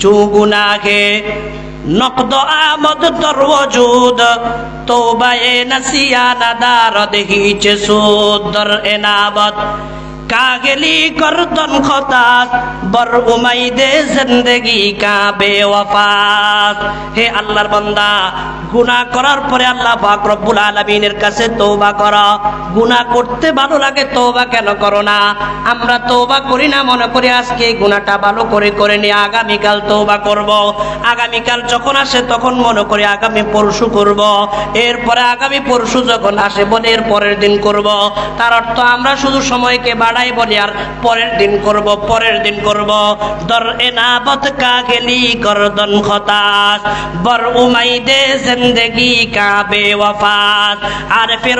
चू गुनाहे नक़द आमद दर वजूद तौबाए नसिया नदारद हिच सूद दर एनाबत कागली गर्दन खतास बर उमैदे जिंदगी का बेवफास। हे আল্লাহর বান্দা গুনাহ করার পরে আল্লাহ পাক রব্বুল আলামিনের কাছে তওবা করো। গুনাহ করতে ভালো লাগে, তওবা কেন করো না? আমরা তওবা করি না, মনে করি আজকে এই গুনাহটা ভালো করে নিয়ে আগামীকাল তওবা করব। আগামীকাল যখন আসে তখন মনে করি আগামী পরশু করব। এরপরে আগামী পরশু যখন আসে বলে এর পরের দিন করব। তার অর্থ আমরা শুধু সময়কে বাড়াই বলি আর পরের দিন করব। দর এনাবত কাগলি গর্দন খতাস बर उमैदे जिंदगी का बेवफास। आरिफे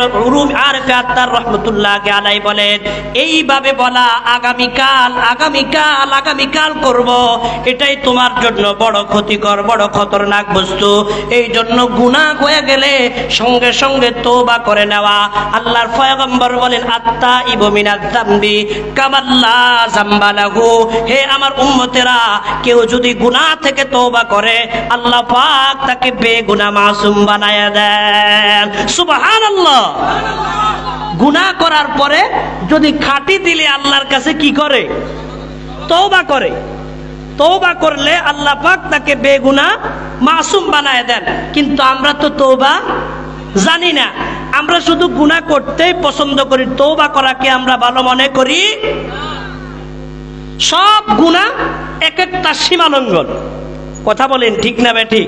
আত্তার রহমাতুল্লাহ আলাইহি বলেন এইভাবে বলা আগামীকাল করব, এটাই তোমার জন্য বড় ক্ষতিকর, বড় খতরনাক বস্তু। এই জন্য গুনাহ হয়ে গেলে সঙ্গে সঙ্গে তওবা করে নেওয়া। আল্লাহর পয়গম্বর বলেন আত্তাইবু মিনাজ যামবি কামাল্লা যামবা লাহু। হে আমার উম্মতেরা, কেউ যদি গুনাহ থেকে তওবা করে আল্লাহ পাক তাকে বেগুনাহ মাসুম বানায়া দেন। সুবহানাল্লাহ। গুনাহ করার পরে যদি খাঁটি দিলে আল্লাহর কাছে কি করে? তওবা করে। তওবা করলে আল্লাহ পাক তাকে বেগুনাহ মাসুম বানায়া দেন। কিন্তু আমরা তো তওবা জানি না, আমরা শুধু গুনাহ করতেই পছন্দ করি, তওবা করাকে আমরা ভালো মনে করি। সব গুনাহ এক একটা সীমা লঙ্ঘন। কথা বলেন ঠিক না ঠিক?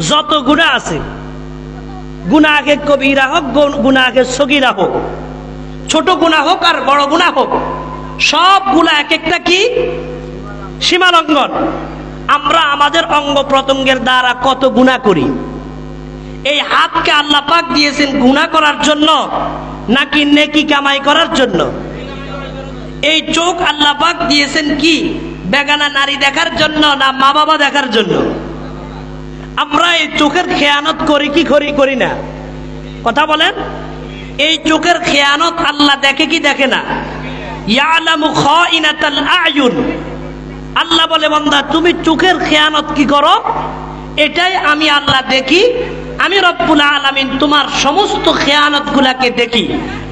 যত গুনাহ আছে, গুনাহ আগে কবিরা হোক, গুনাহ আগে সগীরা হোক, ছোট গুনাহ হোক আর বড় গুনাহ হোক, সব গুনাহ এক একটা কি সীমা লঙ্ঘন। আমরা আমাদের অঙ্গ প্রত্যঙ্গের দ্বারা কত গুনাহ করি। এই হাতকে আল্লাহ পাক দিয়েছেন গুনাহ করার জন্য নাকি নেকি কামাই করার জন্য? এই চোখ আল্লাহ পাক দিয়েছেন কি বেগানা নারী দেখার জন্য না মা বাবা দেখার জন্য? আমরা এই চোখের খেয়ানত করি কি করি না? কথা বলেন। এই চোখের খেয়ানত আল্লাহ দেখে কি দেখে না? ইয়ালামু খাইনাতাল আয়ুন। আল্লাহ বলে বান্দা তুমি চোখের খেয়ানত কি করো এটাই আমি আল্লাহ দেখি। আমি রব্বুল আলামিন তোমার সমস্ত খেয়ানত গুলাকে দেখি।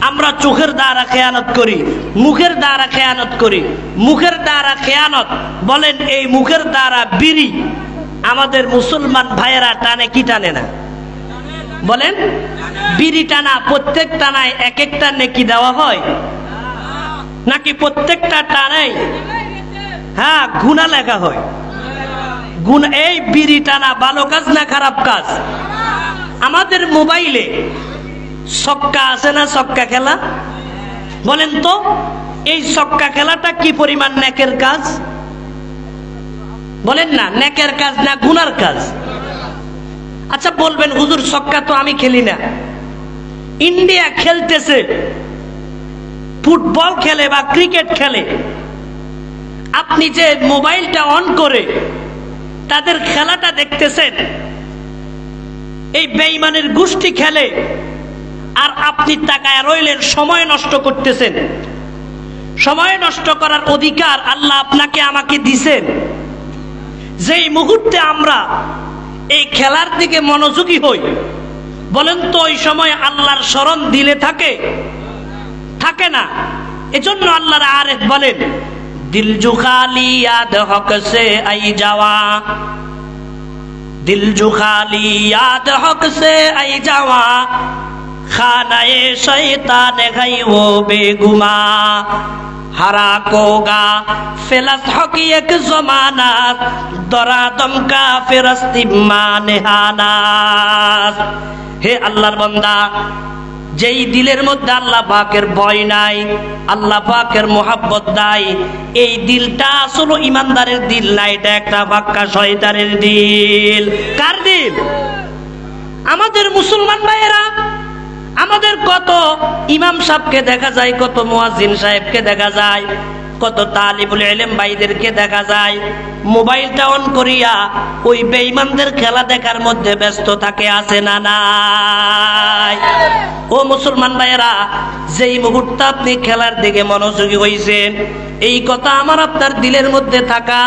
আমরা চোখের দ্বারা খেয়ানত করি, মুখের দ্বারা খেয়ানত করি। মুখের দ্বারা খেয়ানত বলেন, এই মুখের দ্বারা বিড়ি আমাদের মুসলমান ভাইয়েরা টানে কি টানে না? বলেন, বিড়ি টানা প্রত্যেক টানায় এক একটা নেকি দেওয়া হয় নাকি প্রত্যেকটা টানাই গুনাহ লেখা হয়? এই বিড়ি টানা ভালো কাজ না খারাপ কাজ? আমাদের মোবাইলে ছক্কা আছে না, ছক্কা খেলা? বলেন তো এই ছক্কা খেলাটা কি পরিমাণ নেকের কাজ? বলেন না, নেকের কাজ না গুনার কাজ? আচ্ছা বলবেন হুজুর ছক্কা তো আমি খেলি না। ইন্ডিয়া খেলতেছে, ফুটবল খেলে বা ক্রিকেট খেলে, আপনি যে মোবাইলটা অন করে তাদের খেলাটা দেখতেছেন, এই বেঈমানের গোষ্ঠী খেলে আর আপনি তাকায় রইলেন, সময় নষ্ট করতেছেন। সময় নষ্ট করার অধিকার আল্লাহ আপনাকে আমাকে দিয়েছেন। যেই মুহূর্তে আমরা এই খেলার দিকে মনোযোগী হই, বলেন তো ওই সময় আল্লাহর স্মরণ দিলে থাকে না? এজন্য আল্লাহর আরেফ বলেন দিল জু খালি ইয়াদ হক সে আই যাওয়া, दिल जो खाली याद हक से आई जावा, खानाए शैतान गई वो बेगुमा, हरा कोगा फिलस हक एक जमाना, दरा दम का फिरस्ती मानहाना। हे अल्लाहर बंदा, যেই দিলের মধ্যে আল্লাহ পাকের ভয় নাই, আল্লাহ পাকের মোহাব্বত নাই, এই দিলটা আসলে ইমানদারের দিল না, এটা একটা পাক্কা শয়তানের দিল। কার দিল? আমাদের মুসলমান ভাইয়েরা, আমাদের কত ইমাম সাহেবকে দেখা যায়, কত মুয়াজ্জিন সাহেবকে দেখা যায়, কত তালিবুল ইলম ভাইদেরকে দেখা যায় মোবাইলটা অন করিয়া ওই বেঈমানদের খেলা দেখার মধ্যে ব্যস্ত থাকে, আছে না নাই? ও মুসলমান ভাইয়েরা, যেই মুহূর্তে আপনি খেলার দিকে মনোযোগী হইছেন, এই কথা আমার আপনার দিলের মধ্যে থাকা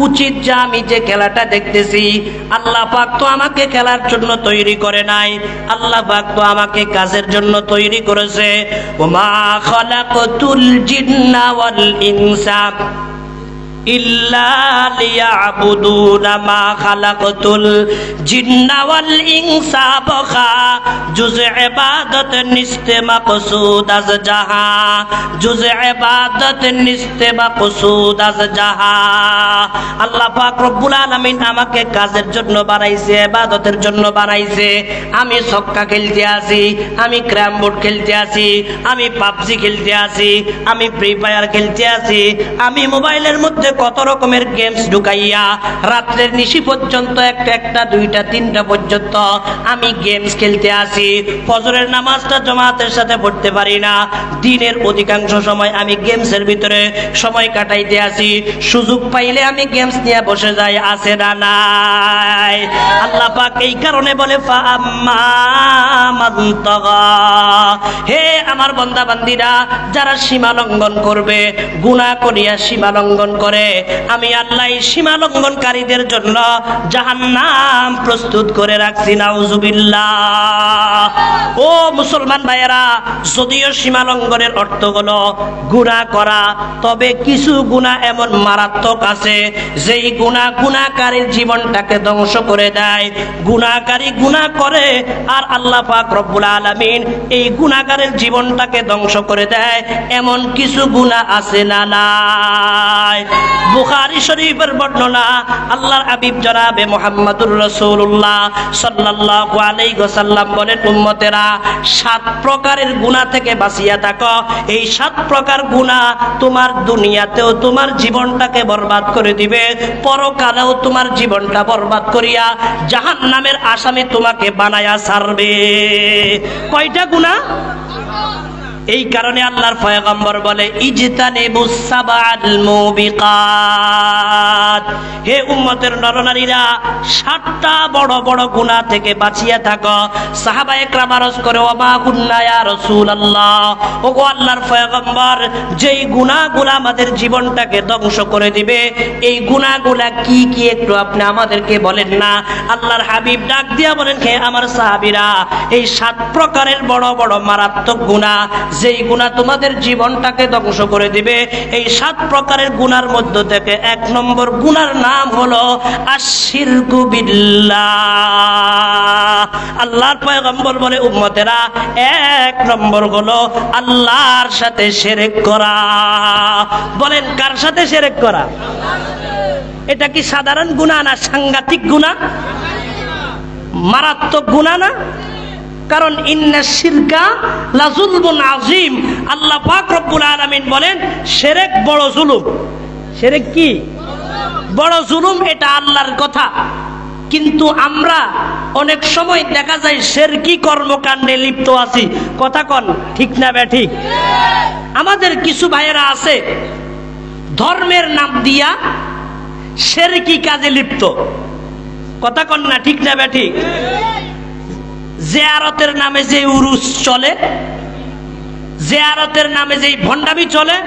উচিত যে আমি যে খেলাটা দেখতেছি আল্লাহ পাক তো আমাকে খেলার জন্য তৈরি করে নাই, আল্লাহ পাক তো আমাকে কাজের জন্য তৈরি করেছে। ওমা খালাকতুল জিন্না ওয়াল ইনসা ইল্লা লিয়াবুদুনা, মা খালাকতুল জিন্না ওয়াল ইনসা বখা জুজ ইবাদত নিস্তে মাকসুদ আজ জাহা, জুজ ইবাদত নিস্তে মাকসুদ আজ জাহা। আল্লাহ পাক রব্বুল আলামিন আমাকে কাজের জন্য বানাইছে, ইবাদতের জন্য বানাইছে। আমি ছক্কা খেলতে আছি, আমি ক্যারাম বোর্ড খেলতে আছি, আমি পাবজি খেলতে আছি, আমি ফ্রি ফায়ার খেলতে আছি, আমি মোবাইলের মধ্যে কত রকমের গেমস ঢুকাইয়া রাত্রের নিশি পর্যন্ত একটা দুইটা তিনটা পর্যন্ত আমি গেমস খেলতে আসি। ফজরের নামাজটা জামাতের সাথে পড়তে পারি না, দিনের অধিকাংশ সময় আমি গেমসের ভিতরে সময় কাটাইতে আসি। সুযোগ পাইলে আমি গেমস নিয়ে বসে যাই, আছে না নাই? আল্লাহ পাক এই কারণে বলে ফাআম্মা মান তাগা, হে আমার বান্দা বান্দীরা যারা সীমা লঙ্ঘন করবে, গুনাহ করিয়া সীমা লঙ্ঘন করে, আমি আল্লাহ সীমা লঙ্ঘনকারীদের জন্য জাহান্নাম প্রস্তুত করে রাখছি। নাউজুবিল্লাহ। ও মুসলমান ভাইয়েরা, যদিও সীমা লঙ্ঘনের অর্থ হলো গুনাহ করা, তবে কিছু গুনাহ এমন মারাত্মক আছে যেই গুনাহকারীর জীবনটাকে ধ্বংস করে দেয়। গুনাহকারী গুনাহ করে আর আল্লাহ পাক রব্বুল আলামিন এই গুনাহকারীর জীবনটাকে ধ্বংস করে দেয়, এমন কিছু গুনাহ আছে না নাই? বুখারী শরীফের বর্ণনা, আল্লাহর হাবিব জনাবে মুহাম্মদুর রাসূলুল্লাহ সাল্লাল্লাহু আলাইহি ওয়াসাল্লাম বলেন, উম্মতেরা 7 প্রকারের গুনাহ থেকে বাঁচিয়া থাকো। এই 7 প্রকার গুনাহ তোমার দুনিয়াতেও তোমার জীবনটাকে বরবাদ করে দিবে, পরকালেও তোমার জীবনটা বরবাদ করিয়া জাহান্নামের আসামি তোমাকে বানায়া ছাড়বে। কয়টা গুনাহ? এই কারণে আল্লাহর পয়গম্বর বলে ইজতানিবুস সাবাল মুবিকাত, হে উম্মতের নরনারীরা 7টা বড় বড় গুনাহ থেকে বাঁচিয়া থাকো। সাহাবায়ে কেরাম আরজ করে, ওমা কুন্না ইয়া রাসূলুল্লাহ, ওগো আল্লাহর পয়গম্বর, যেই গুনাহগুলো আমাদের জীবনটাকে ধ্বংস করে দিবে এই গুনাহগুলা কি কি একটু আপনি আমাদেরকে বলেন না? আল্লাহর হাবিব ডাক দিয়া বলেন, হে আমার সাহাবীরা, এই 7 প্রকারের বড় বড় মারাত্মক গুনাহ, যেই গুনাহ তোমাদের জীবনটাকে ধ্বংস করে দিবে, এই 7 প্রকারের গুনার মধ্য থেকে 1 নম্বর গুনার নাম হলো আশিরকু বিল্লাহ। আল্লাহর পয়গম্বর বলে, উম্মতেরা 1 নম্বর হলো আল্লাহর সাথে শিরক করা। বলেন, কার সাথে শিরক করা? এটা কি সাধারণ গুনাহ না সাংঘাতিক গুনাহ, মারাত্মক গুনাহ না? কারণ ইন্নাশ শিরকা লাযুলমুন আযীম, আল্লাহ পাক রব্বুল আলামিন বলেন শিরক বড় জুলুম। শিরক কি? বড় জুলুম, এটা আল্লাহর কথা। কিন্তু আমরা অনেক সময় দেখা যায় শিরকি কর্মকাণ্ডে লিপ্ত আছি। কথা কন, ঠিক না বেঠিক? আমাদের কিছু ভাইয়েরা আছে ধর্মের নাম দিয়া শিরকি কাজে লিপ্ত। কথা কন না, ঠিক না বেঠিক? জিয়ারতের নামে যে উরুস চলে, জিয়ারতের নামে যে ভণ্ডামি চলে,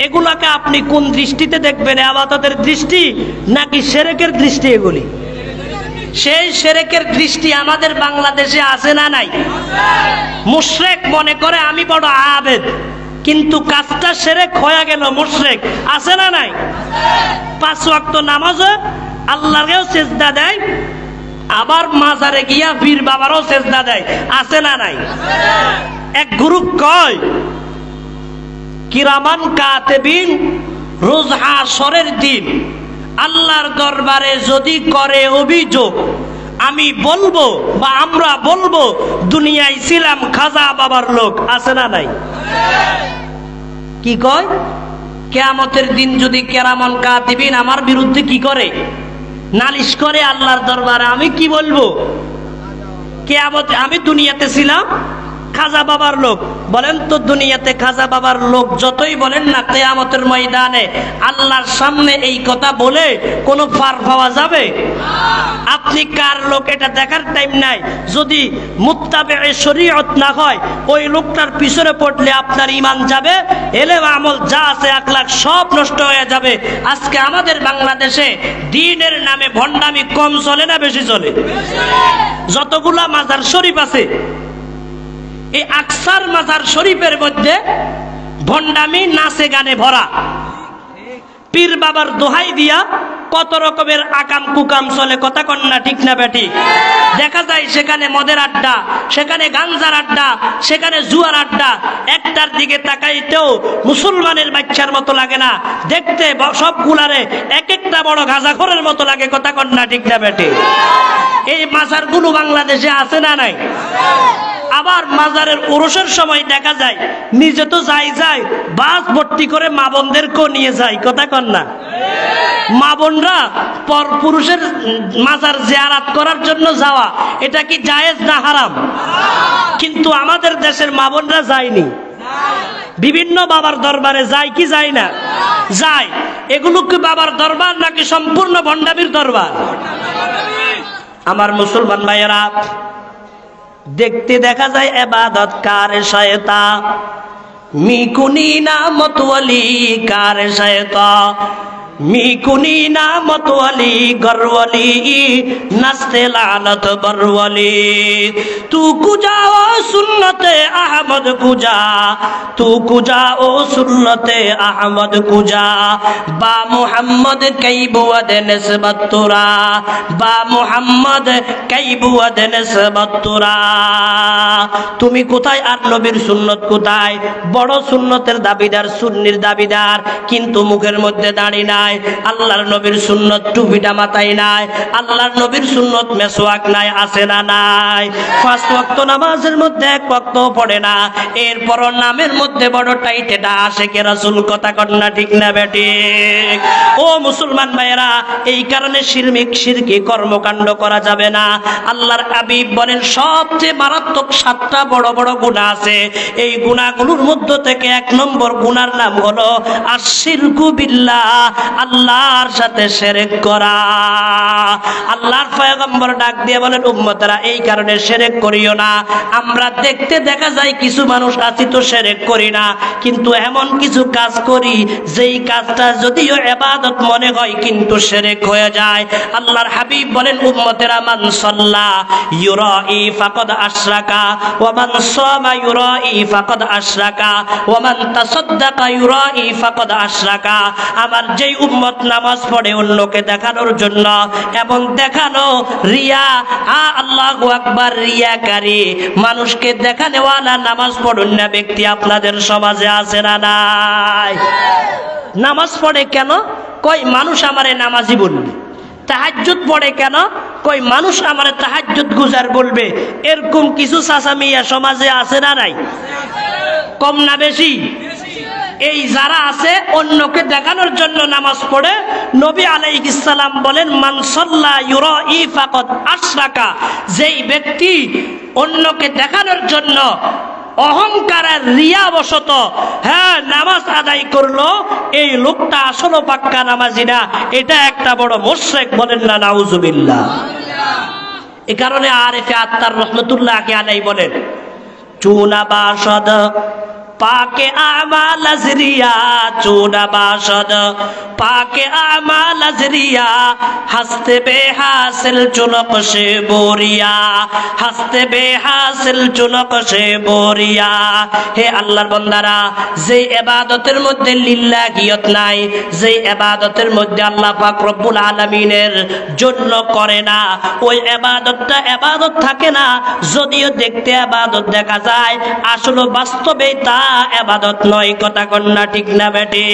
এগুলাকে আপনি কোন দৃষ্টিতে দেখবেন? ইবাদতের দৃষ্টি নাকি শিরকের দৃষ্টি? এগুলি সেই শিরকের দৃষ্টি আমাদের বাংলাদেশে আছে না নাই? মুশরিক মনে করে আমি বড় আবেদ, কিন্তু কাজটা শিরক হয়ে গেল মুশরিক, আছে না নাই? 5 ওয়াক্ত নামাজে আল্লাহকেও সিজদা দেয়, আবার মাজারে গিয়া পীর বাবারও সিজদা দেয়, আছে না নাই? এক গ্রুপ কয় কিরামান কাতিবিন রোজ হাশরের দিন আল্লাহর দরবারে যদি করে অভিযোগ, আমি বলবো বা আমরা বলবো দুনিয়ায় ছিলাম খাজা বাবার লোক, আছে না নাই? কি কয়? কিয়ামতের দিন যদি কিরামান কাতিবিন আমার বিরুদ্ধে কি করে? নালিশ করে আল্লাহর দরবারে, আমি কি বলবো? কিয়ামতে আমি দুনিয়াতে ছিলাম খাজা বাবার লোক। বলেন তো দুনিয়াতে খাজা বাবার লোক যতই বলেন না, কিয়ামতের ময়দানে আল্লাহর সামনে এই কথা বলে কোনো পার পাওয়া যাবে? আপনি কার লোক এটা দেখার টাইম নাই। যদি মুত্তাবিয়ে শরীয়ত না হয়, ওই লোকটার পিছনে পড়লে আপনার ঈমান যাবে, এলেম আমল যা আছে আখলাক সব নষ্ট হয়ে যাবে। আজকে আমাদের বাংলাদেশে দ্বীনের নামে ভণ্ডামি কম চলে না বেশি চলে? যতগুলা মাজার শরীফ আছে, এই আকসার মাজার শরীফের মধ্যে ভণ্ডামি নাচে গানে ভরা। পীর বাবার দোহাই দিয়া কত রকমের আকাম কুকাম চলে, কথা কন্যা ঠিক না বেটি? দেখা যায় সেখানে মদের আড্ডা, সেখানে গাঞ্জার আড্ডা, সেখানে জুয়ার আড্ডা। একটার দিকে তাকাইতেও মুসলমানের বাচ্চার মতো লাগে না, দেখতে সবগুলারে এক একটা বড় গাঁজাখোরের মতো লাগে, কথা কন্যা ঠিক না বেটি? এই মাজারগুলো বাংলাদেশে আছে না নাই? আবার মাজারের ওরসের সময় দেখা যায়, নিজে তো যায় বাস ভর্তি করে মা বোনদেরকেও নিয়ে যায়, কথা কন না? মা বোনরা পর পুরুষের মাজার জিয়ারাত করার জন্য যাওয়া, এটা কি জায়েজ না হারাম? কিন্তু আমাদের দেশের মা বোনরা যায়নি, বিভিন্ন বাবার দরবারে যায় কি যায় না? যায়। এগুলো কি বাবার দরবার নাকি সম্পূর্ণ ভণ্ডামির দরবার? আমার মুসলমান ভাইয়েরা, দেখতে দেখা যায় এবাদত কার শয়তা, মিকুনি না মতওয়ালি কার শয়তা, মিকুনি না মতওয়ালি গরওয়ালি নাচতে লানত বরওয়ালি। তু কুজা ও সুন্নতে আহমদ কুজা, তু কুজা ও সুন্নতে আহমদ কুজা, বা মুহাম্মদ কই বুয়াদ নিসবত তোরা, বা মুহাম্মদ কই বুয়াদ নিসবত তোরা। তুমি কোথায় আর নবীর সুন্নত কোথায়? বড় সুন্নতের দাবিদার, সুন্নির দাবিদার, কিন্তু মুখের মধ্যে দাঁড়ি নাই। আল্লাহর নবীর সুন্নত টুপিটা মাথায় নাই, আল্লাহর নবীর সুন্নত মেসওয়াক নাই, আছে না নাই? 5 ওয়াক্ত নামাজের মধ্যে 1 ওয়াক্ত পড়ে না, এরপর নামের মধ্যে বড় টাইটেটা আশিকে রাসূল, কথা কন্যা ঠিক না বেটি? ও মুসলমান ভাইয়েরা, এই কারণে শিরকি কর্মকাণ্ড করা যাবে না। আল্লাহর হাবিব বলেন সবচেয়ে মারাত্মক 7টা বড় বড় গুনাহ আছে। এই গুনাহগুলোর মধ্য থেকে 1 নম্বর গুনার নাম হলো আশিরকু বিল্লাহ, আল্লাহর সাথে শিরক করা। আল্লাহর পয়গম্বর ডাক দিয়ে বলেন উম্মতেরা, এই কারণে শিরক করিও না। আমরা দেখতে দেখা যায় কিছু মানুষ আছি তো শিরক করি না, কিন্তু এমন কিছু কাজ করি যেই কাজটা যদিও ইবাদত মনে হয় কিন্তু শিরক হয়ে যায়। আল্লাহর হাবিব বলেন উম্মতেরা, মান সাল্লা ইউরাই ফাকাদ আশরাকা, ওয়া মান সামা ইউরাই ফাকাদ আশরাকা, ওয়া মান তাসাদদাকা ইউরাই ফাকাদ আশরাকা। আমার যেই উম্মত নামাজ পড়ে অন্যকে দেখানোর জন্য, এবং দেখানো রিয়া, আল্লাহু আকবার, রিয়াকারী, মানুষকে দেখানোওয়ালা নামাজ পড়ুন না ব্যক্তি আপনাদের সমাজে আছে না নাই? নামাজ পড়ে কেন? কই মানুষ আমারে নামাজি বলবে। তাহাজ্জুদ পড়ে কেন? কই মানুষ আমারে তাহাজ্জুদ গুজার বলবে। এরকম কিছু চাচা মিয়া সমাজে আছে না নাই? কম না বেশি? এই যারা আছে অন্যকে দেখানোর জন্য নামাজ পড়ে, নবী আলাইহিস সালাম বলেন মান সাল্লা ইউরাই ফাকাদ আশরাকা। যেই ব্যক্তি অন্যকে দেখানোর জন্য অহংকারের রিয়াবশত নামাজ আদায় করলো, এই লোকটা আসলে পাক্কা নামাজি না, এটা একটা বড় মুশরিক। বলেন না নাউজুবিল্লাহ? এই কারণে আরিফে আত্তার রহমাতুল্লাহ আলাইহি বলেন, চুনা বাসদ পাকে আমাল আজরিয়া, চুনা বাসদ পাকে আমাল আজরিয়া, হস্তে বেহাসিল চুনক সে বোরিয়া, হস্তে বেহাসিল চুনক সে বোরিয়া। হে আল্লাহর বান্দারা, যে ইবাদতের মধ্যে লিল্লাহিয়ত নাই, যে ইবাদতের মধ্যে আল্লাহ পাক রব্বুল আলামিনের জন্য করে না, ওই ইবাদতটা ইবাদত থাকে না। যদিও দেখতে ইবাদত দেখা যায়, আসলে বাস্তবে তা ইবাদত নয়, কথা কন্যা ঠিক না বেটি?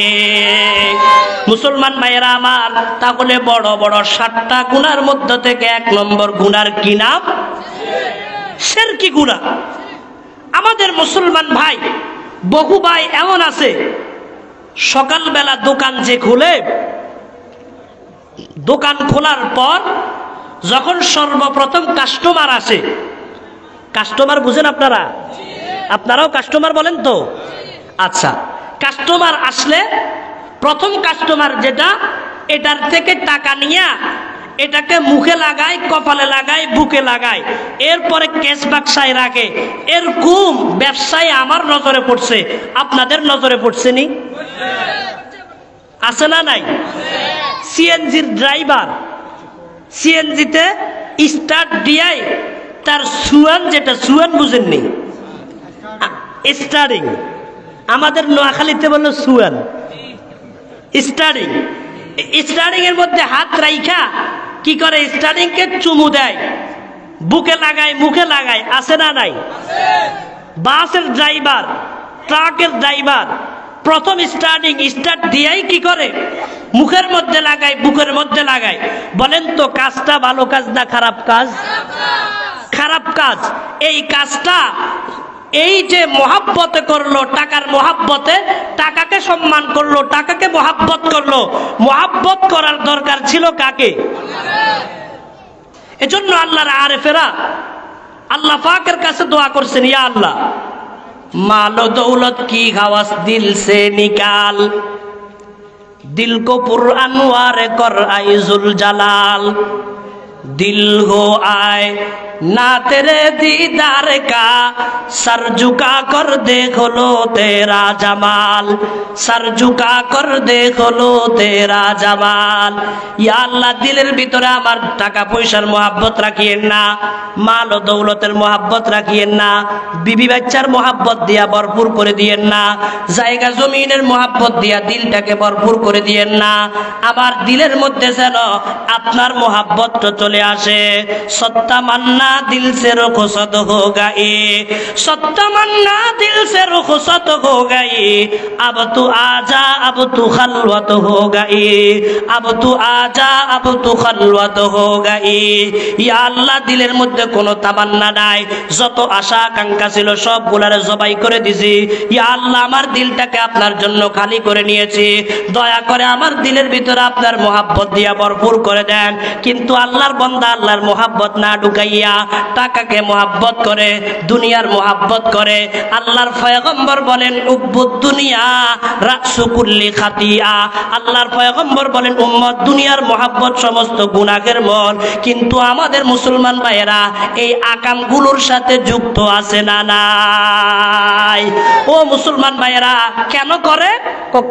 মুসলমান ভাইয়েরা আমার, তাহলে বড় বড় 7টা গুনার মধ্য থেকে 1 নম্বর গুনার কি নাম? শিরকি গুনাহ। আমাদের মুসলমান ভাই, বহু ভাই এমন আছে, সকালবেলা দোকান যে খুলে, দোকান খোলার পর যখন সর্বপ্রথম কাস্টমার আসে, কাস্টমার বুঝেন আপনারা? আপনারাও কাস্টমার বলেন তো? আচ্ছা, কাস্টমার আসলে প্রথম কাস্টমার যেটা, এটার থেকে টাকা নিয়ে এটাকে মুখে লাগায়, কপালে লাগায়, বুকে লাগায়, এরপরে ক্যাশ বাক্সায় রাখে। এরকম ব্যবসায় আমার নজরে পড়ছে, আপনাদের নজরে পড়ছে নি? আছে না নাই? সিএনজির ড্রাইভার সিএনজিতে স্টার্ট দিয়াই তার সুয়ান, যেটা সুয়ান বুঝেননি, স্টার্টিং, আমাদের নোয়াখালীতে বললো সুয়ান, স্টার্টিং, স্টার্টিং এর মধ্যে হাত রাইখা কি করে, স্টার্টিং কে চুমু দেয়, বুকে লাগায়, মুখে লাগায়। আছে না নাই? বাসের ড্রাইভার, ট্রাকের ড্রাইভার প্রথম স্টার্টিং স্টার্ট দিয়াই কি করে, মুখের মধ্যে লাগায়, বুকের মধ্যে লাগায়। বলেন তো কাজটা ভালো কাজ না খারাপ কাজ? খারাপ কাজ। এই কাজটা এই যে মোহাব্বতে করলো, টাকার মোহাব্বতে, টাকাকে সম্মান করলো, টাকাকে মোহাব্বত করলো, মোহাব্বত করার দরকার ছিল কাকে? এজন্য আল্লাহর আরেফেরা আল্লাহ পাকের কাছে দোয়া করছেন, ইয়া আল্লাহ मालो दौलत की हवस दिल से निकाल, दिल को पुरअनवार कर आए जुल जलाल, दिल हो आए ना तेरे दीदार का, सर झुका कर देख लो तेरा जमाल, सर झुका कर देख लो तेरा जमाल। या अल्लाह दिलेर ভিতরে আমার টাকা পয়সার মোহাব্বত রাখিয়েন না, মাল ও দৌলতের মোহাব্বত রাখিয়েন না, বিবি বাচ্চার মোহাব্বত দিয়া ভরপুর করে দিয়েন না, জায়গা জমিনের মোহাব্বত দিয়া দিলটাকে ভরপুর করে দিয়েন না। আমার দিলের মধ্যে যেন আপনার মোহাব্বতটা চলে আসে। সত্তা মান্না दिल से रुखसत हो गई, सत्तमन्ना दिल से रुखसत हो गई, अब तू आजा अब तू खलवत हो गई, अब तू आजा अब तू खलवत हो गई। या अल्लाह दिलेर मধ্যে কোনো তামান্না নাই, যত আশা আকাঙ্ক্ষা ছিল সবগুলারে জবাই করে দিছি। ইয়া আল্লাহ আমার দিলটাকে আপনার জন্য খালি করে নিয়েছি, দয়া করে আমার দিলের ভিতরে আপনার মোহাব্বত দিয়া ভরপুর করে দেন। কিন্তু আল্লাহর বান্দা আল্লাহর মোহাব্বত না ঢুকাইয়া টাকাকে মোহাব্বত করে, দুনিয়ার মোহাব্বত করে। আল্লাহর পয়গম্বর বলেন উব্বুদ দুনিয়া রাসু কুল্লি খাতিয়া, আল্লাহর পয়গম্বর বলেন উম্মত দুনিয়ার মোহাব্বত সমস্ত গুনাহের মূল। কিন্তু আমাদের মুসলমান ভাইয়েরা এই আকামগুলোর সাথে যুক্ত আছে না নাই? ও মুসলমান ভাইয়েরা কেন করে?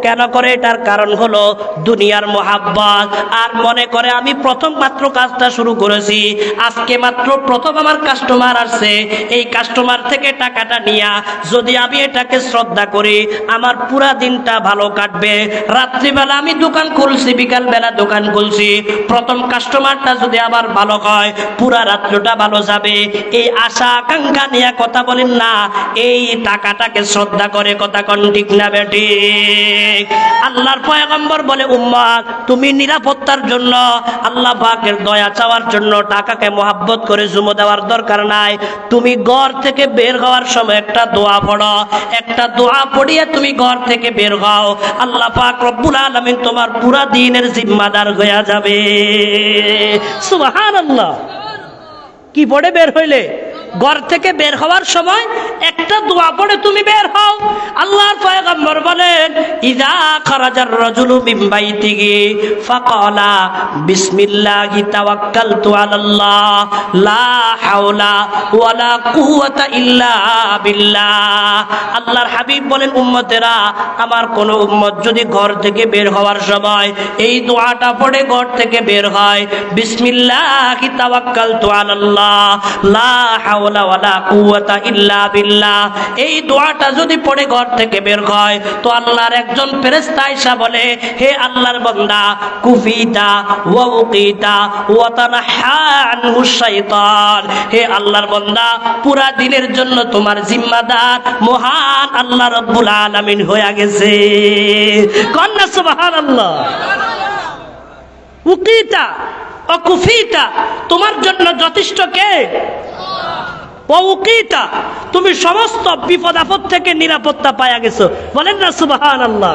কেন করে? এটার কারণ হলো দুনিয়ার মোহাব্বত। আর মনে করে আমি প্রথম মাত্র কাজটা শুরু করেছি, আজকে মাত্র প্রথম আমার কাস্টমার আসছে, এই কাস্টমার থেকে টাকাটা নিয়া যদি আমি এটাকে শ্রদ্ধা করি আমার পুরা দিনটা ভালো কাটবে। রাত্রিবেলা আমি দোকান খুলছি, বিকাল বেলা দোকান খুলছি, প্রথম কাস্টমারটা যদি আবার ভালো হয় পুরা রাত্রটা ভালো যাবে। এই আশা আকাঙ্ক্ষা নিয়ে কথা বলেন না, এই টাকাটাকে শ্রদ্ধা করে কথা কোন ঠিক না বেটি? আল্লাহর পয়গম্বর বলে উম্মত তুমি নিরাপত্তার জন্য, আল্লাহ পাকের দয়া চাওয়ার জন্য টাকাকে মোহাব্বত করে জুমো দেওয়ার দরকার নাই। তুমি ঘর থেকে বের হওয়ার সময় একটা দোয়া পড়ো, একটা দোয়া পড়িয়ে তুমি ঘর থেকে বের হও, আল্লাহ পাক রব্বুল আলামিন তোমার পুরা দিনের জিম্মাদার হয়ে যাবে। সুবহানাল্লাহ। কি পড়ে বের হইলে? ঘর থেকে বের হওয়ার সময় একটা দোয়া পড়ে তুমি বের হও। আল্লাহর পয়গম্বর বলেন ইযা খারাজার রাজুলু মিন বাইতিহি ফাকালা বিসমিল্লাহি তাওয়াক্কালতু আলাল্লাহ লা হাওলা ওয়ালা কুওয়াতা ইল্লা বিল্লাহ। আল্লাহর হাবিব বলেন উম্মতেরা, আমার কোন উম্মত যদি ঘর থেকে বের হওয়ার সময় এই দোয়াটা পড়ে ঘর থেকে বের হয়, বিসমিল্লাহি তাওয়াক্কালতু আলাল্লাহ লা হাওলা ওয়ালা কুওয়াতা ইল্লা বিল্লাহ, এই দোয়াটা যদি পড়ে ঘর থেকে বের হয় তো আল্লাহর একজন ফেরেশতা আয়েশা বলে হে আল্লাহর বান্দা কুফিতা ওয়া উকিতা ওয়া তানহা আনহু শাইতান, হে আল্লাহর বান্দা পুরা দিনের জন্য তোমার জিম্মাদার মহান আল্লাহ রাব্বুল আলামিন হয়ে গেছে। কন্যা সুবহানাল্লাহ। উকিতা ও কুফিতা তোমার জন্য যথেষ্ট কে? ওউকিতা তুমি সমস্ত বিপদ আপদ থেকে নিরাপত্তা পায়া গেছো। বলেন না সুবহানাল্লাহ।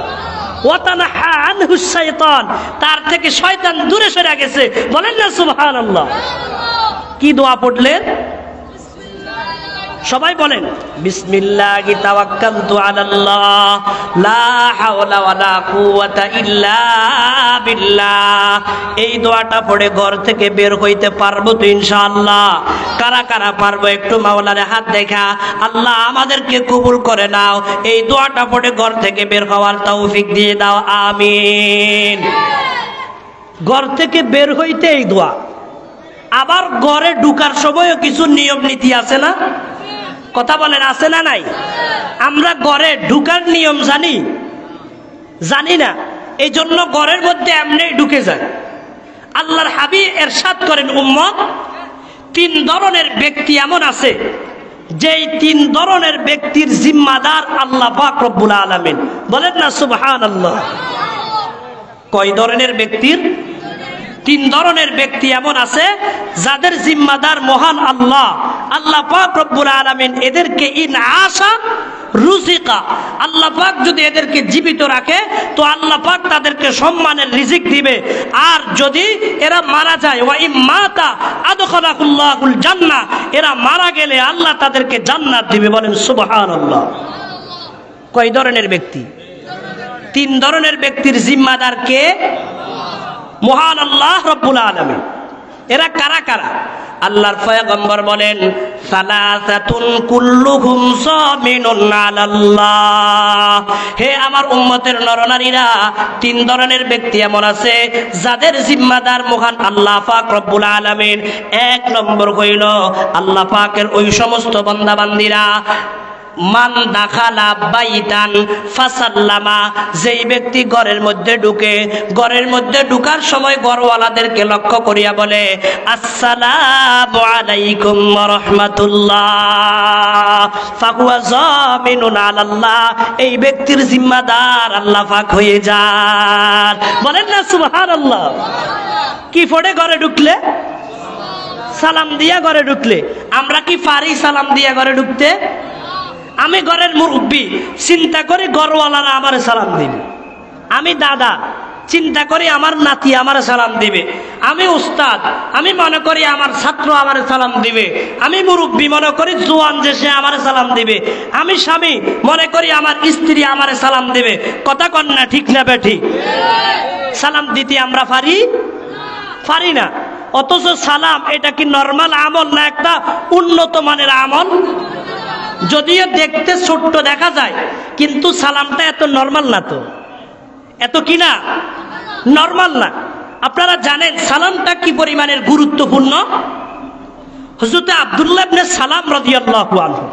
ওয়া তানহা আনহু শাইতান তার থেকে শয়তান দূরে সরে গেছে। বলেন না সুবহানাল্লাহ। কি দোয়া পড়লেন? সবাই বলেন বিসমিল্লাহি তাওয়াক্কালতু আলাল্লাহ লা হাওলা ওয়ালা কুওয়াতা ইল্লা বিল্লাহ। এই দোয়াটা পড়ে ঘর থেকে বের হইতে পারবো তো ইনশাআল্লাহ? কারা কারা পারবো একটু মাওলারে হাত দেখা। আল্লাহ আমাদেরকে কবুল করে নাও, এই দোয়াটা পড়ে ঘর থেকে বের হওয়ার তৌফিক দিয়ে দাও, আমিন। ঘর থেকে বের হইতে এই দোয়া। আবার ঘরে ঢুকার সময়ও কিছু নিয়ম নীতি আছে না? কথা বলেন, আছে না নাই? আমরা ঘরে ঢুকার নিয়ম জানি? জানি না। এই জন্য ঘরের মধ্যে এমনি ঢুকে যায়। আল্লাহর হাবিব ইরশাদ করেন, উম্মত, 3 ধরনের ব্যক্তি এমন আছে যেই 3 ধরনের ব্যক্তির জিম্মাদার আল্লাহ পাক রব্বুল আলামিন। বলেন না সুবহানাল্লাহ। কয় ধরনের ব্যক্তির? 3 ধরনের ব্যক্তি এমন আছে যাদের জিম্মাদার মহান আল্লাহ। আল্লাহ পাক রব্বুল আলামিন এদেরকে ইন আশা রুজিকা, আল্লাহ পাক যদি এদেরকে জীবিত রাখে তো আল্লাহ পাক তাদেরকে সম্মানের রিজিক দিবে। আর যদি এরা মারা যায়, ওয়া ইম্মাতা আদখালাহুল্লাহুল জান্নাহ, এরা মারা গেলে আল্লাহ তাদেরকে জান্নাত দিবে। বলেন সুবহানাল্লাহ। কয় ধরনের ব্যক্তি? 3 ধরনের ব্যক্তির জিম্মাদার কে? মহান আল্লাহ রব্বুল আলামিন। এরা কারা কারা? আল্লাহর পয়গম্বর বলেন, সালাসাতুন কুল্লুহুম সামিনুন আলাল্লাহ। হে আমার উম্মতের নরনারীরা, 3 ধরনের ব্যক্তি এমন আছে যাদের জিম্মাদার মহান আল্লাহ পাক রব্বুল আলামিন। 1 নম্বর হইল আল্লাহ পাকের ওই সমস্ত বান্দা বান্দীরা, মান দাখালা বাইতান ফাসাল্লামা, যেই ব্যক্তি ঘরের মধ্যে ঢুকে, ঘরের মধ্যে ঢুকার সময় ঘরওয়ালাদেরকে লক্ষ্য করিয়া বলে, আসসালামু আলাইকুম ওয়া রাহমাতুল্লাহ, ফাহুয়া যামিনুন আলাল্লাহ। এই ব্যক্তির জিম্মাদার আল্লাহ পাক হয়ে যান। বলেন না সুবহানাল্লাহ। কি পড়ে ঘরে ঢুকলে? সালাম দিয়া ঘরে ঢুকলে। আমরা কি পারি সালাম দিয়া ঘরে ঢুকতে? আমি ঘরের মুরব্বী, চিন্তা করি ঘরওয়ালারা আমারে সালাম দিবে। আমি দাদা, চিন্তা করি আমার নাতি আমারে সালাম দিবে। আমি উস্তাদ, আমি মনে করি আমার ছাত্র আমারে সালাম দিবে। আমি মুরব্বী, মনে করি জোয়ান যে সে আমারে সালাম দিবে। আমি স্বামী, মনে করি আমার স্ত্রী আমারে সালাম দিবে। কথা কন না, ঠিক না বেঠিক? সালাম দিতে আমরা পারি না। অথচ সালাম এটা কি নরমাল আমল না একটা উন্নত মানের আমল? যদিও দেখতে ছোট্ট দেখা যায়, কিন্তু সালামটা এত নরমাল না, তো এত কি না নরমাল না। আপনারা জানেন সালামটা কি পরিমাণের গুরুত্বপূর্ণ? হযরত আব্দুল্লাহ ইবনে সালাম রাদিয়াল্লাহু আনহু,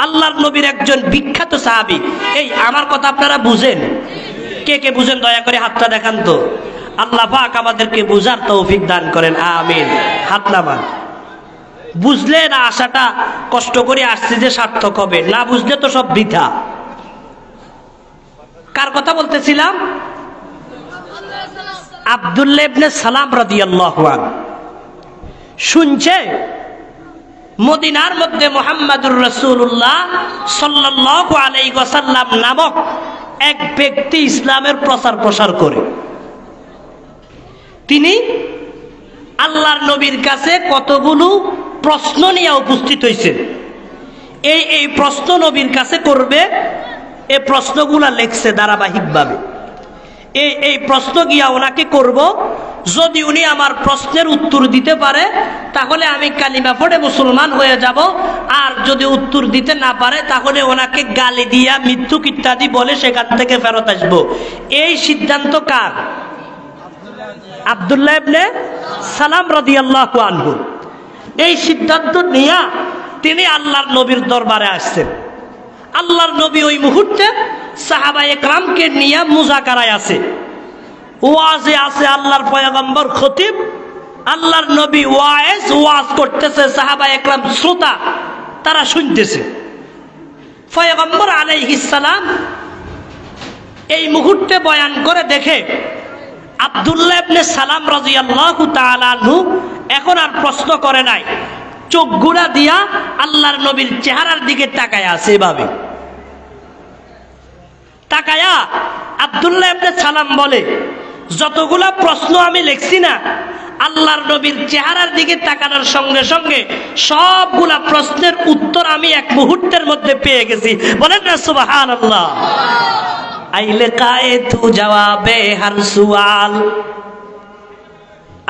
আল্লাহর নবীর একজন বিখ্যাত সাহাবী। এই আমার কথা আপনারা বুঝেন? কে কে বুঝেন দয়া করে হাতটা দেখান তো। আল্লাহ পাক আমাদেরকে বুঝার তৌফিক দান করেন, আমিন। হাত নামান। বুঝলে না আশাটা কষ্ট করে আসছে যে সার্থক হবে, না বুঝলে তো সব বৃথা। কার কথা বলতেছিলাম? আব্দুল্লাহ ইবনে সালাম রাদিয়াল্লাহু আনহু। শুনছে মদিনার মধ্যে মুহাম্মাদুর রাসূলুল্লাহ সাল্লাল্লাহু আলাইহি ওয়াসাল্লাম নামক এক ব্যক্তি ইসলামের প্রসার করে। তিনি আল্লাহর নবীর কাছে কতগুলো প্রশ্ন নিয়ে উপস্থিত হয়েছে। এই প্রশ্ন নবীর কাছে করবে। এই প্রশ্নগুলা লেখছে ধারাবাহিকভাবে। এই প্রশ্ন গিয়া ওনাকে করব, যদি উনি আমার প্রশ্নের উত্তর দিতে পারে তাহলে আমি কালিমা পড়ে মুসলমান হয়ে যাব, আর যদি উত্তর দিতে না পারে তাহলে ওনাকে গালি দিয়া মিথ্যুক ইত্যাদি বলে সেখান থেকে ফেরত আসবো। এই সিদ্ধান্ত কার? আব্দুল্লাহ ইবনে সালাম রাদিয়াল্লাহু আনহু। এই সিদ্ধান্ত নিয়ে তিনি আল্লাহর নবীর দরবারে আসছেন। আল্লাহর নবী ওই মুহূর্তে সাহাবায়ে কেরামকে নিয়ে মুযাকারায় আছে, ওয়াজে আছে। আল্লাহর পয়গম্বর খতিব, আল্লাহর নবী ওয়াজ করতেছে, সাহাবায়ে কেরাম শ্রোতা, তারা শুনতেছে। পয়গম্বর আলাইহিস সালাম এই মুহূর্তে বয়ান করে দেখে আব্দুল্লাহ ইবনে সালাম রাদিয়াল্লাহু তাআলা আনহু এখন আর প্রশ্ন করে নাই, চোখ গুড়া দিয়া আল্লাহর নবীর চেহারার দিকে তাকায় আছে। এভাবে তাকায়া আব্দুল্লাহ ইবনে সালাম বলে, যতগুলা প্রশ্ন আমি লিখছি না, আল্লাহর নবীর চেহারার দিকে তাকানোর সঙ্গে সঙ্গে সবগুলা প্রশ্নের উত্তর আমি এক মুহূর্তের মধ্যে পেয়ে গেছি। বলেন না সুবহানাল্লাহ। আইলে কায়ে তু জবাবে হর সুয়াল,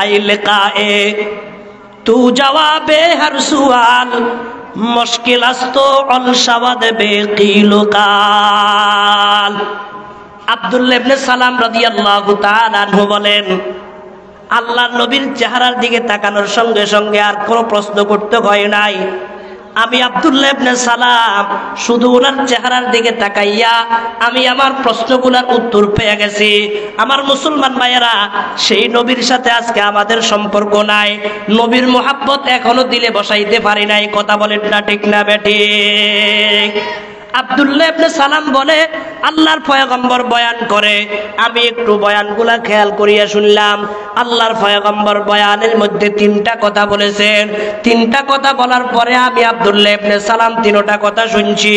আইলে কায়ে তু জবাবে হর সুয়াল, মুশকিল আस्तो অল শাওয়াদ বেকিল কাল। আব্দুল্লাহ ইবনে সালাম রাদিয়াল্লাহু তাআলা আনহু বলেন, আল্লাহর নবীর চেহারার দিকে তাকানোর সঙ্গে সঙ্গে আর কোনো প্রশ্ন করতে হয় নাই। আমি আব্দুল্লাহ ইবনে সালাম শুধু ওনার চেহারার দিকে তাকাইয়া আমি আমার প্রশ্নগুলোর উত্তর পেয়ে গেছি। আমার মুসলমান ভাইয়েরা, সেই নবীর সাথে আজকে আমাদের সম্পর্ক নাই, নবীর মোহাব্বত এখনো দিলে বসাইতে পারি নাই। কথা বলেন না ঠিক না বেঠিক? আব্দুল্লাহ ইবনে সালাম বলে, আল্লাহর পয়গম্বর বয়ান করে, আমি একটু বয়ানগুলা খেয়াল করিয়া শুনলাম। আল্লাহর পয়গম্বর বয়ানের মধ্যে 3টা কথা বলেছেন। 3টা কথা বলার পরে আমি আব্দুল্লাহ ইবনে সালাম 3টা কথা শুনছি।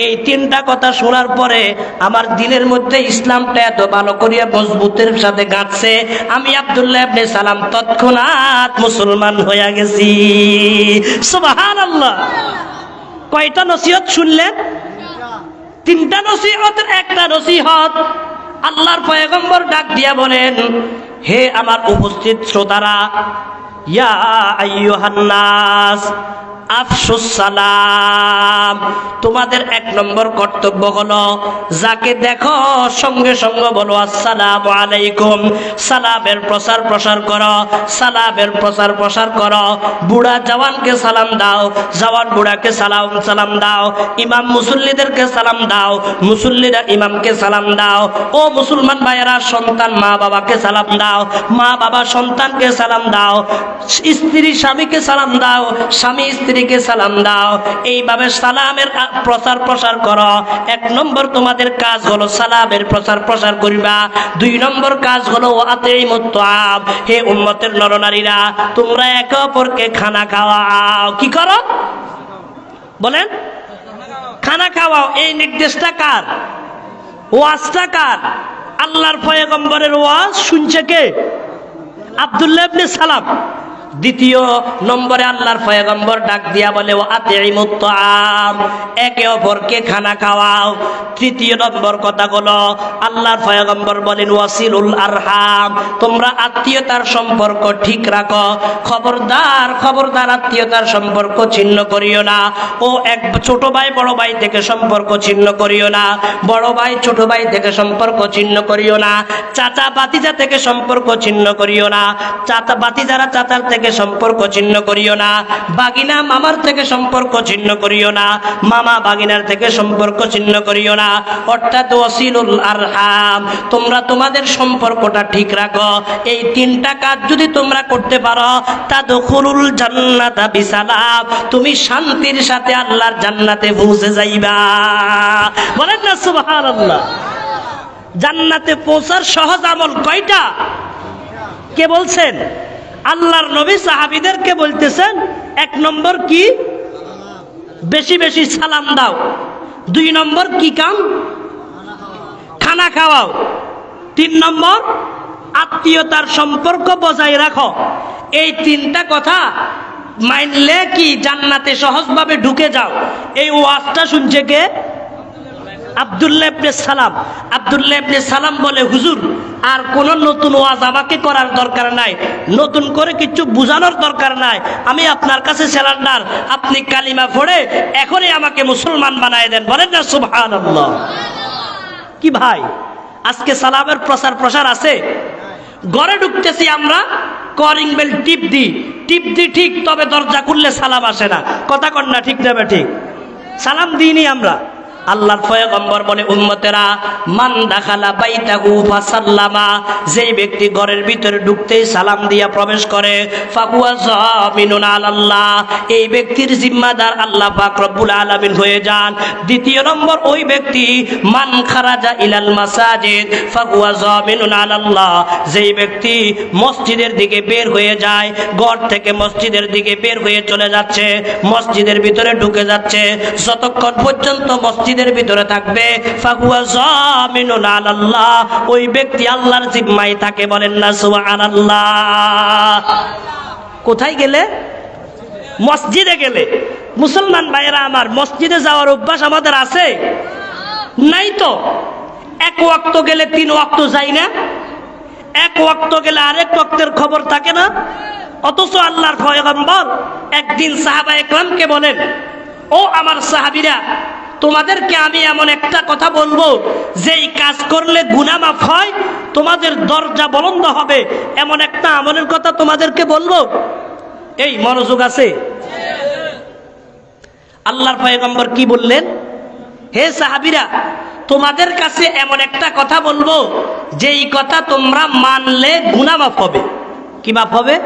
এই 3টা কথা শোনার পরে আমার দিলের মধ্যে ইসলামটা এত ভালো করিয়া মজবুতের সাথে গাঁথছে, আমি আব্দুল্লাহ ইবনে সালাম তৎক্ষণাৎ মুসলমান হয়ে গেছি। সুবহানাল্লাহ। কয়টা নসিহত শুনলেন? 3টা নসিহতের একটা নসিহত। আল্লাহর পয়গম্বর ডাক দিয়া বলেন, হে আমার উপস্থিত শ্রোতারা, ইয়া আইয়ুহান নাস আফশুস সালাম। তোমাদের 1 নম্বর কর্তব্য হলো যাকে দেখো সঙ্গে সঙ্গে বলো আসসালামু আলাইকুম। সালামের প্রচার প্রসার করো, সালামের প্রচার প্রসার করো। বুড়া জওয়ানকে সালাম দাও, জওয়ান বুড়াকে সালাম দাও। ইমাম মুসল্লিদেরকে সালাম দাও, মুসল্লিরা ইমামকে সালাম দাও। ও মুসলমান ভাইয়েরা, সন্তান মা বাবাকে সালাম দাও, মা বাবা সন্তানকে সালাম দাও। স্ত্রী স্বামীকে সালাম দাও, স্বামী স্ত্রীকে সালাম দাও। এইভাবে সালামের প্রচার প্রসার করো। 1 নম্বর তোমাদের কাজ হলো সালামের প্রচার প্রসার করিবা। 2 নম্বর কাজ হলো আতিমুত তাআম। হে উম্মতের নরনারীরা, তোমরা একে অপরকে খানা খাওয়াও। কি করো? বলেন, খানা খাওয়াও। এই নির্দেশটা কার? ওয়াজটা কার? আল্লাহর পয়গম্বরের ওয়াজ শুনছে কে? আব্দুল্লাহ ইবনে সালাম। 2 নম্বরে আল্লাহর পয়গম্বর ডাক দিয়া বলে, ও আতিমুত তাআম, একে অপরকে খানা খাওয়াও। 3 নম্বর কথা হলো আল্লাহর পয়গম্বর বলেন, ওয়াসিলুল আরহাম, তোমরা আত্মীয়তার সম্পর্ক ঠিক রাখো। খবরদার খবরদার আত্মীয়তার সম্পর্ক ছিন্ন করিও না। ও এক ছোট ভাই বড় ভাই থেকে সম্পর্ক ছিন্ন করিও না, বড় ভাই ছোট ভাই থেকে সম্পর্ক ছিন্ন করিও না, চাচা বাতিজা থেকে সম্পর্ক ছিন্ন করিও না, চাচা বাতিজারা চাচার থেকে সম্পর্ক ছিন্ন করিও না, বাগিনা মামার থেকে সম্পর্ক ছিন্ন করিও না, মামা বাগিনার থেকে সম্পর্ক ছিন্ন করিও না। অর্থাৎ ওয়াসিলুল আরহাম, তোমরা তোমাদের সম্পর্কটা ঠিক রাখো। এই 3টা কাজ যদি তোমরা করতে পারো, তাদখুলুল জান্নাতা বিসালাম, তুমি শান্তির সাথে আল্লাহর জান্নাতে পৌঁছে যাইবা। বলেন না সুবহানাল্লাহ। জান্নাতে পৌঁছার সহজ আমল কয়টা? কে বলছেন? আল্লাহর নবী সাহাবীদেরকে বলতেছেন, 1 নম্বর কি? বেশি বেশি সালাম দাও। 2 নম্বর কি কাম? খানা খাওয়াও। 3 নম্বর আত্মীয়তার সম্পর্ক বজায় রাখো। এই 3টা কথা মানলে কি জান্নাতে সহজভাবে ঢুকে যাও। এই ওয়াজটা শুনছে কে? আব্দুল্লাহ ইবনে সালাম। আব্দুল্লাহ ইবনে সালাম বলে, হুজুর আর কোন নতুন ওয়াজ আমাকে করার দরকার নাই, নতুন করে কিছু বুঝানোর দরকার নাই, আমি আপনার কাছে স্যালেন্ডার। আপনি কালিমা পড়ে এখনই আমাকে মুসলমান বানায় দেন। বলেন না সুবহানাল্লাহ। কি ভাই, আজকে সালামের প্রচার প্রসার আছে? ঘরে ঢুকতেছি আমরা, কলিং বেল টিপ দি ঠিক, তবে দরজা খুললে সালাম আসে না। কথা কন না ঠিক না ঠিক? সালাম দিইনি আমরা। আল্লাহর পয়গম্বর বলে, উম্মতেরা, মান দাখালা বাইতাহু ফাসাল্লামা, যেই ব্যক্তি ঘরের ভিতরে ঢুকতেই সালাম দিয়া প্রবেশ করে, ফাহুয়া যামিনুন আলাল্লাহ, এই ব্যক্তির জিম্মাদার আল্লাহ পাক রব্বুল আলামিন হয়ে যান। 2 নম্বর, ওই ব্যক্তি মান খারাজা ইলাল মাসাজিদ ফাহুয়া যামিনুন আলাল্লাহ, যেই ব্যক্তি মসজিদের দিকে বের হয়ে যায়, ঘর থেকে মসজিদের দিকে বের হয়ে চলে যাচ্ছে, মসজিদের ভিতরে ঢুকে যাচ্ছে, যতক্ষণ পর্যন্ত মসজিদ মসজিদের ভিতরে থাকবে ফাহুয়া যামিনুন আলাল্লাহ, ওই ব্যক্তি আল্লাহর জিম্মায় থাকে। বলেন না সুবহানাল্লাহ। কোথায় গেলে? মসজিদে গেলে। মুসলমান ভাইয়েরা আমার, মসজিদে যাওয়ার অভ্যাস আমাদের আছে নাই? তো এক ওয়াক্ত গেলে 3 ওয়াক্ত যাই না, এক ওয়াক্ত গেলে আরেক ওয়াক্তের খবর থাকে না। অথচ আল্লাহর পয়গম্বর একদিন সাহাবা একরামকে বলেন, ও আমার সাহাবীরা, তোমাদেরকে আমি এমন একটা কথা বলবো যেই কাজ করলে গুনাহ মাফ হয়, তোমাদের দরজা বুলন্দ হবে, এমন একটা আমলের কথা তোমাদেরকে বলবো। এই মনোযোগ আছে? আল্লাহর পয়গম্বর কি বললেন? হে সাহাবীরা, তোমাদের কাছে এমন একটা কথা বলবো যেই কথা তোমরা মানলে গুনাহ মাফ হবে। কি মাফ হবে?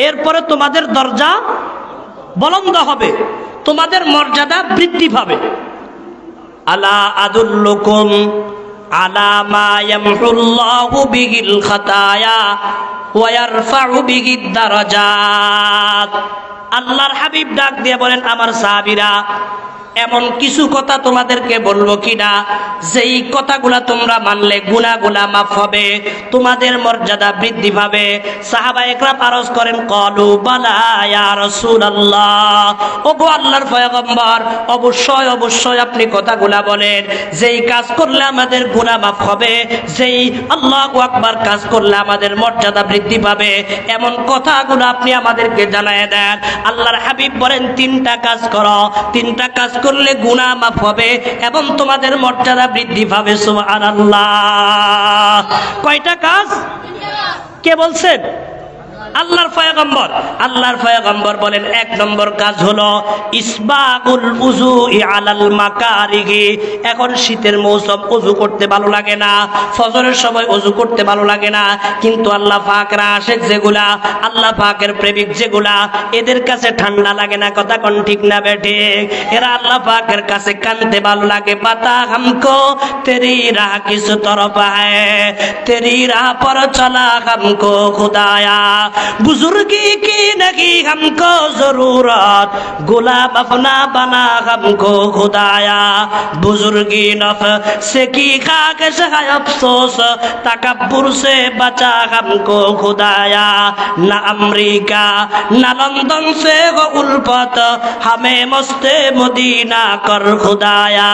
এরপরে তোমাদের দরজা বুলন্দ হবে, তোমাদের মর্যাদা বৃদ্ধি পাবে। আলা আদুল্লুকুম আলা মা ইয়ামহুল্লাহু বিহিল খাতায়া ওয়া ইয়ারফাউ বিহিদ দারাজাত। আল্লাহর হাবিব ডাক দিয়ে বলেন, আমার সাহাবীরা, এমন কিছু কথা তোমাদেরকে বলবো কিনা যেই কথাগুলা তোমরা মানলে গুনাহগুলা মাফ হবে, তোমাদের মর্যাদা বৃদ্ধি পাবে। সাহাবা একরাম আরজ করেন, ক্বালু বালা ইয়া রাসূলুল্লাহ, ওগো আল্লাহর পয়গম্বর, অবশ্যই অবশ্যই আপনি কথাগুলা বলেন যেই কাজ করলে আমাদের গুনাহ মাফ হবে, যেই আল্লাহু আকবার কাজ করলে আমাদের মর্যাদা বৃদ্ধি পাবে, এমন কথাগুলো আপনি আমাদেরকে জানায় দেন। আল্লাহর হাবিব বলেন, 3টা কাজ করো, 3টা কাজ করলে গুনাহ মাফ হবে এবং তোমাদের মর্যাদা বৃদ্ধি পাবে। সুবহানাল্লাহ। কয়টা কাজ? কে বলছেন? আল্লাহর পয়গম্বর। আল্লাহর পয়গম্বর বলেন, 1 নম্বর কাজ হলো ইসবাগুল উযুই আলাল মাকারিহি। এখন শীতের মৌসুম, ওযু করতে ভালো লাগে না, ফজরের সময় ওযু করতে ভালো লাগে না, কিন্তু আল্লাহ পাকের আশিক যেগুলা, আল্লাহ পাকের প্রেমিক যেগুলা, এদের কাছে ঠান্ডা লাগে না। কথা কোন ঠিক না বেঠিক? এরা আল্লাহ পাকের কাছে কানতে ভালো লাগে। বাতা হামকো তেরি রাহ কিস তরফ হ্যায়, তেরি রাহ পর চলা হামকো খুদায়া, बुजुर्गी की नहीं हमको जरूरत, गुलाम अपना बना हमको खुदाया, बुजुर्गी नफ से की खाकश है अफसोस, तकब्बुर से बचा हमको खुदाया, न अमरीका न लंदन से हो उल्फत, हमें मस्ते मदीना कर खुदाया,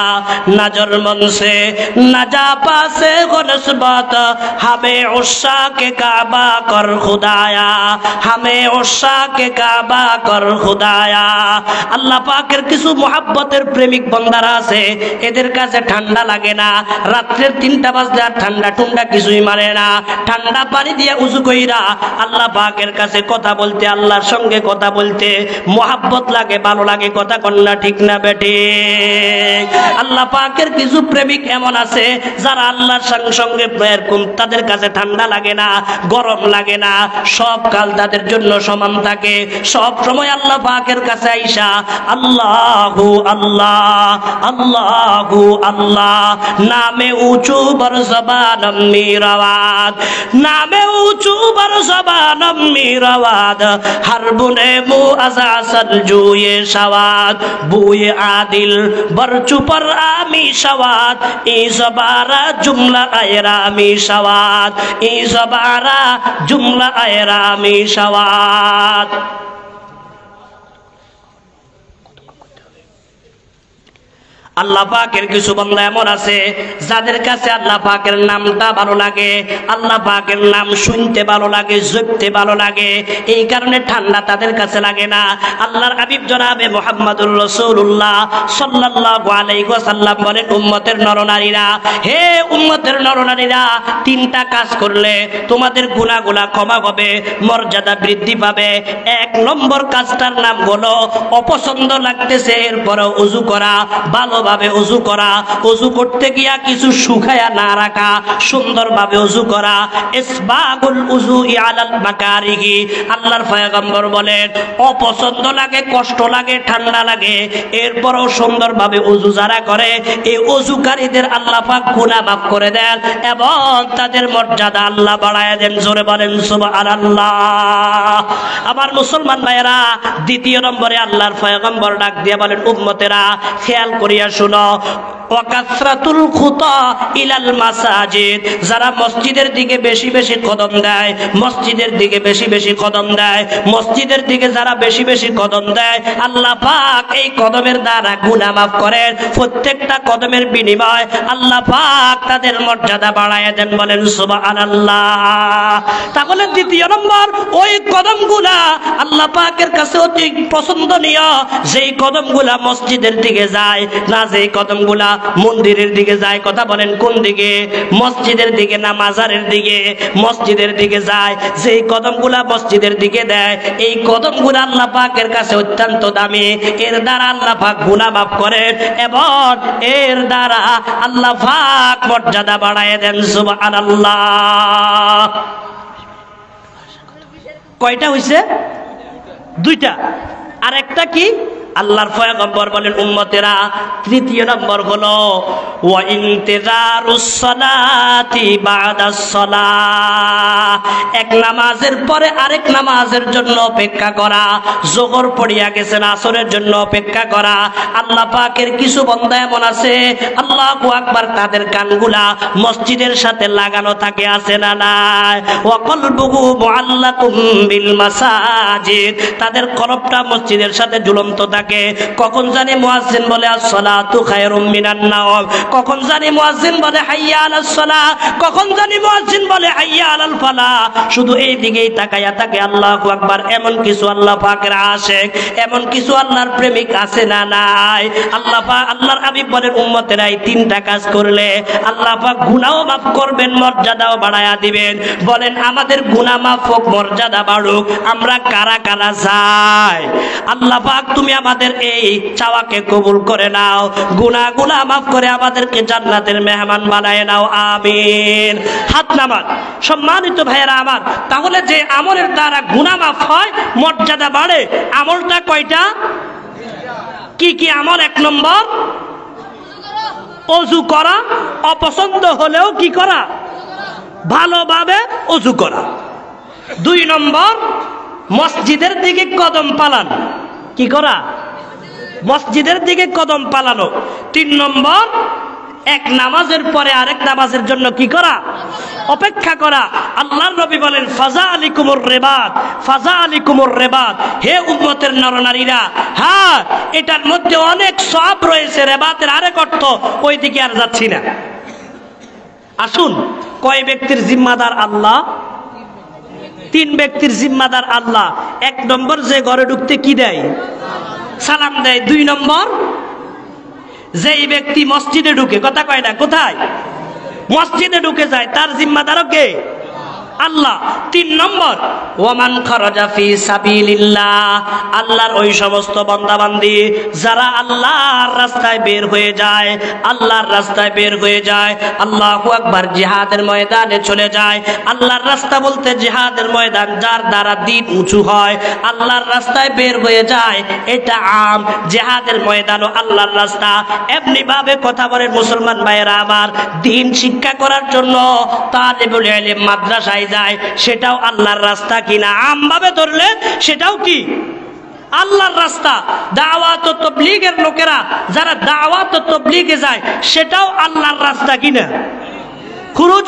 न जर्मन से न जापा से हो नस्बत, हमें उस्सा के काबा कर खुदाया, हमें उस्सा के काबा कर खुदाया। আল্লাহ পাকের কিছু মুহাব্বতের প্রেমিক বান্দারা আছে, এদের কাছে ঠান্ডা লাগে না। রাত্রের 3টা বাজলে আর ঠান্ডা টুন্ডা কিছুই মানে না। ঠান্ডা পানি দিয়ে উযু কইরা আল্লাহ পাকের কাছে কথা বলতে, আল্লাহর সঙ্গে কথা বলতে মুহাব্বত লাগে, ভালো লাগে। কথা কন্যা ঠিক না বেঠিক? আল্লাহ পাকের কিছু প্রেমিক এমন আছে যারা আল্লাহর সঙ্গে তাদের কাছে ঠান্ডা লাগে না, গরম লাগে না, সব কাল তাদের জন্য সমান থাকে। সব সময় আল্লাহ পাকের কাছে আইসা আল্লাহু আল্লাহ আল্লাহু আল্লাহ নামে উঁচু বড় জবান মিরাওয়াত, নামে উঁচু বড় জবান মিরাওয়াত, হর বুনে মু আজাসল জুয়ে সওয়াদ, বুয়ে আদিল বরচু পর আমি সওয়াদ, ই জবারা জুমলা আয়রা আমি সওয়াদ, ই জবারা জুমলা আয়রা আমি সওয়াদ। আল্লাহ পাকের কিছু বান্দা এমন আছে যাদের কাছে আল্লাহ পাকের নামটা ভালো লাগে, আল্লাহ পাকের নাম শুনতে ভালো লাগে, জপতে ভালো লাগে, এই কারণে ঠান্ডা তাদের কাছে লাগে না। আল্লাহর হাবিব জনাবে মুহাম্মদুর রাসূলুল্লাহ সাল্লাল্লাহু আলাইহি ওয়াসাল্লাম বলেন, উম্মতের নরনারীরা, হে উম্মতের নরনারীরা, 3টা কাজ করলে তোমাদের গুনাহগুলা ক্ষমা হবে, মর্যাদা বৃদ্ধি পাবে। 1 নম্বর কাজটার নাম হলো অপছন্দ লাগতেছে এরপরে ওযু করা, ভালো ভাবে ওযু করা, ওযু করতে গিয়া কিছু শুকায়া না রাখা, সুন্দরভাবে ওযু করা। ইসবাগুল উযুই আলাল মাকারিহি। আল্লাহর পয়গম্বর বলেন, অপছন্দ লাগে, কষ্ট লাগে, ঠান্ডা লাগে, এরপরও সুন্দরভাবে ওযু যারা করে, এই ওযুকারীদের আল্লাহ পাক গুনাহ মাফ করে দেন এবং তাদের মর্যাদা আল্লাহ বাড়ায় দেন। জোরে বলেন সুবহানাল্লাহ। আমার মুসলমান ভাইয়েরা, 2 নম্বরে আল্লাহর পয়গম্বর ডাক দিয়ে বলেন, উম্মতেরা খেয়াল করিয়া শুনো, ওয়াকাসরাতুল খুতা ইলাল মাসাজিদ, যারা মসজিদের দিকে বেশি বেশি কদম দেয়, মসজিদের দিকে বেশি বেশি কদম দেয়, মসজিদের দিকে যারা বেশি বেশি কদম দেয়, আল্লাহ পাক এই কদমের দ্বারা গুনাহ মাফ করেন। প্রত্যেকটা কদমের বিনিময় আল্লাহ পাক তাদের মর্যাদা বাড়ায় দেন, বলেন সুবহানাল্লাহ। তাহলে দ্বিতীয় নম্বর, ওই কদমগুলা আল্লাহ পাকের কাছে অতি পছন্দনীয়, যেই কদমগুলা মসজিদের দিকে যায়, না যেই কদমগুলা মন্দিরের দিকে যায়। কথা বলেন কোন দিকে? মসজিদের দিকে না মাজারের দিকে? মসজিদের দিকে যায়। যেই কদমগুলা মসজিদের দিকে দেয়, এই কদমগুলা আল্লাহ পাকের কাছে অত্যন্ত দামি। এর দ্বারা আল্লাহ পাক গুনাহ মাফ করেন এবং এর দ্বারা আল্লাহ পাক মর্যাদা বাড়ায় দেন, সুবহানাল্লাহ। কয়টা হইছে? দুইটা। আর একটা কি? আল্লাহর পয়গম্বর বলেন, উম্মতেরা, তৃতীয় নম্বর হলো ওয়া ইন্তিজারুস সালাতি বাদাস সালাহ, এক নামাজের পরে আরেক নামাজের জন্য অপেক্ষা করা। যোহর পড়িয়া গেছেন, আসরের জন্য অপেক্ষা করা। আল্লাহ পাকের কিছু বান্দা এমন আছে, আল্লাহু আকবার, তাদের কানগুলা মসজিদের সাথে লাগানো থাকে, আছে না নাই? ওয়া কলবুহু মুআল্লাকুম বিল মাসাজিদ, তাদের কলবটা মসজিদের সাথে ঝুলন্ত থাকে। কখন জানি মুয়াজ্জিন বলে আসসালাতু খায়রুম মিনান নাওম, কখন জানি মুয়াজ্জিন বলে হাইয়া আলাস সালাহ, কখন জানি মুয়াজ্জিন বলে হাইয়া আলাল ফালাহ, শুধু এই দিকেই তাকায়া থাকে। আল্লাহু আকবার। এমন কিছু আল্লাহ পাকের আশিক, এমন কিছু আল্লাহর প্রেমিক আছে না নাই? আল্লাহ পাক, আল্লাহর হাবিব বলেন, উম্মতেরা, এই তিনটা কাজ করলে আল্লাহ পাক গুনাহও মাফ করবেন, মর্যাদাও বাড়ায়া দিবেন। বলেন, আমাদের গুনাহ মাফ হোক, মর্যাদা বাড়ুক, আমরা কারা কারা চাই? আল্লাহ পাক, তুমি আমাদের এই চাওয়াকে কবুল করে নাও, গুনাহগুলা মাফ করে আমাদেরকে জান্নাতের মেহমান বানায় নাও, আমিন। হাত নামান। সম্মানিত ভাইয়েরা আমার, তাহলে যে আমলের দ্বারা গুনাহ মাফ হয়, মর্যাদা বাড়ে, আমলটা কয়টা? কি কি আমল? এক নম্বর, ওযু করা। অপছন্দ হলেও কি করা? ভালোভাবে ওযু করা। দুই নম্বর, মসজিদের দিকে কদম পালান। কি করা? মসজিদের দিকে কদম পালানো। তিন নম্বর, এক নামাজের পরে আরেক নামাজের জন্য কি করা? অপেক্ষা করা। আল্লাহর নবী বলেন, ফাজা আলিকুমুর রিবাত, ফাজা আলিকুমুর রিবাত, হে উম্মতের নরনারীরা, হ্যাঁ, এটার মধ্যে অনেক সওয়াব রয়েছে। রিবাতের আরেক অর্থ, ওই দিকে আর যাচ্ছি না। আসুন, কয় ব্যক্তির জিম্মাদার আল্লাহ? তিন ব্যক্তির জিম্মাদার আল্লাহ। এক নম্বর, যে ঘরে ঢুকতে কি দেয়? সালাম দেয়। দুই নম্বর, যেই ব্যক্তি মসজিদে ঢুকে, কথা কয় না, কোথায়? মসজিদে ঢুকে যায়, তার জিম্মাদারও কে? আল্লাহ। তিন নম্বর, ওয়ামান খারাজা ফি সাবিলিল্লাহ, আল্লাহর ওই সমস্ত বান্দাবান্দি যারা আল্লাহর রাস্তায় বের হয়ে যায়, আল্লাহর রাস্তায় বের হয়ে যায়, আল্লাহু আকবার, জিহাদের ময়দানে চলে যায়। আল্লাহর রাস্তা বলতে জিহাদের ময়দান, যার দ্বারা দিন উঁচু হয়, আল্লাহর রাস্তায় বের হয়ে যায়, এটা আম। জিহাদের ময়দানও আল্লাহর রাস্তা। এমনি ভাবে কথা বলেন মুসলমান ভাইয়েরা আমার, দিন শিক্ষা করার জন্য তালিবুল ইলম মাদ্রাসায় যায়, সেটাও আল্লাহর রাস্তা কিনা? আমভাবে ধরলে সেটাও কি? আল্লাহর রাস্তা। দাওয়াত ও তাবলীগের লোকেরা যারা দাওয়াত ও তাবলীগে যায়, সেটাও আল্লাহর রাস্তা কিনা? খুরুজ